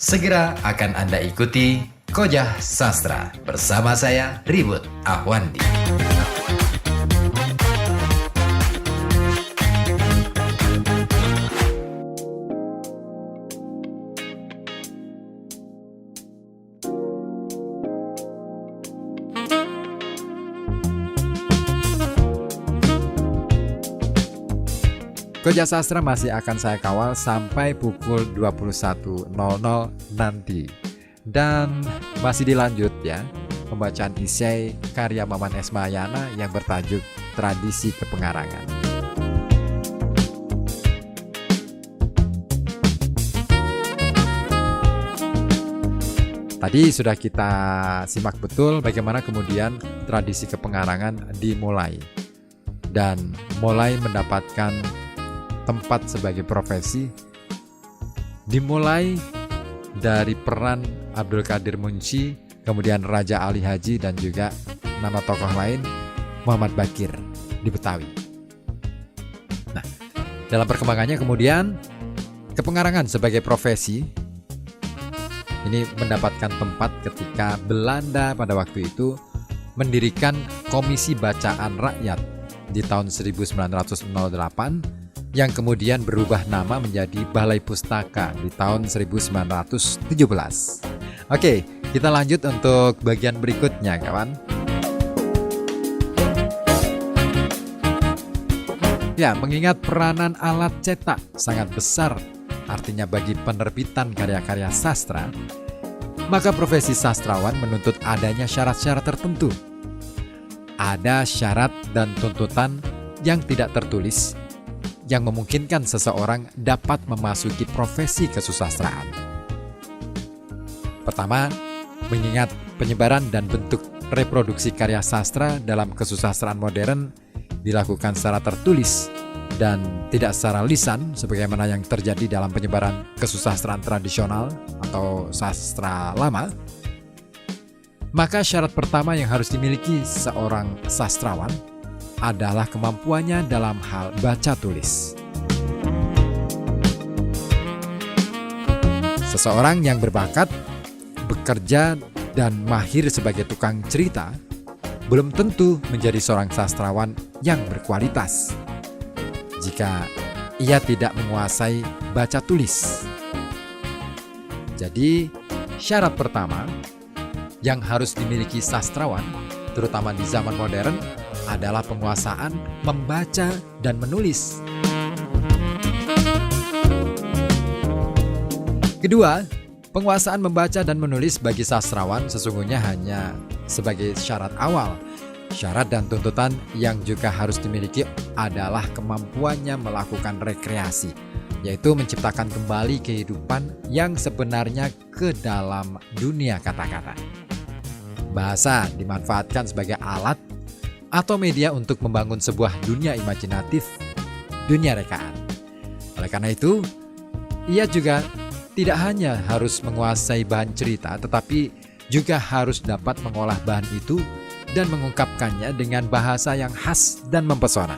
Segera akan Anda ikuti Kojah Sastra bersama saya Ribut Ahwandi. Kojah Sastra masih akan saya kawal sampai pukul 21.00 nanti. Dan masih dilanjut ya, pembacaan esai karya Maman Esmayana yang bertajuk Tradisi Kepengarangan. Tadi sudah kita simak betul bagaimana kemudian tradisi kepengarangan dimulai dan mulai mendapatkan tempat sebagai profesi, dimulai dari peran Abdul Qadir Munshi, kemudian Raja Ali Haji, dan juga nama tokoh lain Muhammad Bakir di Betawi. Nah, dalam perkembangannya kemudian kepengarangan sebagai profesi ini mendapatkan tempat ketika Belanda pada waktu itu mendirikan Komisi Bacaan Rakyat di tahun 1908 yang kemudian berubah nama menjadi Balai Pustaka di tahun 1917. Oke, kita lanjut untuk bagian berikutnya, kawan. Ya, mengingat peranan alat cetak sangat besar, artinya bagi penerbitan karya-karya sastra, maka profesi sastrawan menuntut adanya syarat-syarat tertentu. Ada syarat dan tuntutan yang tidak tertulis yang memungkinkan seseorang dapat memasuki profesi kesusastraan. Pertama, mengingat penyebaran dan bentuk reproduksi karya sastra dalam kesusastraan modern dilakukan secara tertulis dan tidak secara lisan sebagaimana yang terjadi dalam penyebaran kesusastraan tradisional atau sastra lama, maka syarat pertama yang harus dimiliki seorang sastrawan adalah kemampuannya dalam hal baca tulis. Seseorang yang berbakat, bekerja, dan mahir sebagai tukang cerita belum tentu menjadi seorang sastrawan yang berkualitas jika ia tidak menguasai baca tulis. Jadi, syarat pertama yang harus dimiliki sastrawan, terutama di zaman modern, adalah penguasaan membaca dan menulis. Kedua, penguasaan membaca dan menulis bagi sastrawan sesungguhnya hanya sebagai syarat awal. Syarat dan tuntutan yang juga harus dimiliki adalah kemampuannya melakukan rekreasi, yaitu menciptakan kembali kehidupan yang sebenarnya ke dalam dunia kata-kata. Bahasa dimanfaatkan sebagai alat atau media untuk membangun sebuah dunia imajinatif, dunia rekaan. Oleh karena itu, ia juga tidak hanya harus menguasai bahan cerita, tetapi juga harus dapat mengolah bahan itu dan mengungkapkannya dengan bahasa yang khas dan mempesona,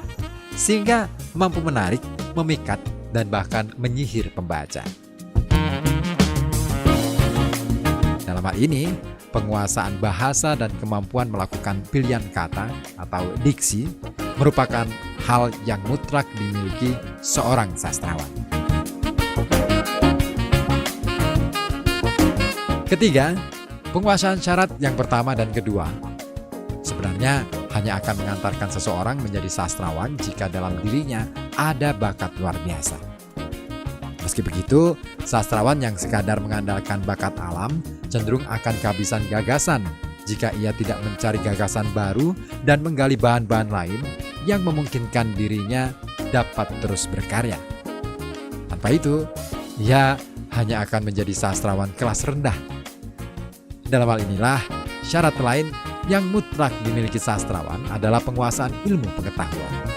sehingga mampu menarik, memikat, dan bahkan menyihir pembaca. Dalam hal ini, penguasaan bahasa dan kemampuan melakukan pilihan kata atau diksi merupakan hal yang mutlak dimiliki seorang sastrawan. Ketiga, penguasaan syarat yang pertama dan kedua sebenarnya hanya akan mengantarkan seseorang menjadi sastrawan jika dalam dirinya ada bakat luar biasa. Meski begitu, sastrawan yang sekadar mengandalkan bakat alam cenderung akan kehabisan gagasan jika ia tidak mencari gagasan baru dan menggali bahan-bahan lain yang memungkinkan dirinya dapat terus berkarya. Tanpa itu, ia hanya akan menjadi sastrawan kelas rendah. Dalam hal inilah, syarat lain yang mutlak dimiliki sastrawan adalah penguasaan ilmu pengetahuan.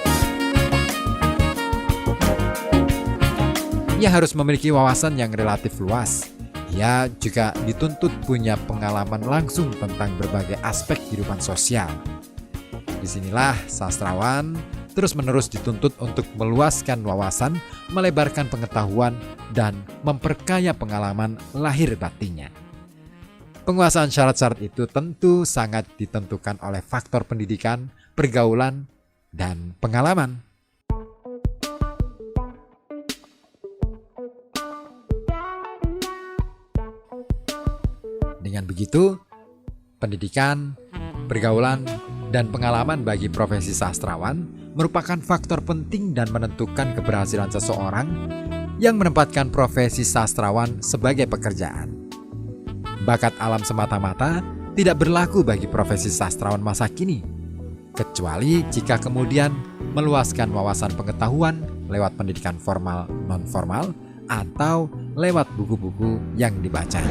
Ia harus memiliki wawasan yang relatif luas. Ia juga dituntut punya pengalaman langsung tentang berbagai aspek kehidupan sosial. Disinilah sastrawan terus-menerus dituntut untuk meluaskan wawasan melebarkan pengetahuan, dan memperkaya pengalaman lahir batinnya. Penguasaan syarat-syarat itu tentu sangat ditentukan oleh faktor pendidikan, pergaulan, dan pengalaman. Dengan begitu, pendidikan, pergaulan, dan pengalaman bagi profesi sastrawan merupakan faktor penting dan menentukan keberhasilan seseorang yang menempatkan profesi sastrawan sebagai pekerjaan. Bakat alam semata-mata tidak berlaku bagi profesi sastrawan masa kini, kecuali jika kemudian meluaskan wawasan pengetahuan lewat pendidikan formal non-formal atau lewat buku-buku yang dibaca.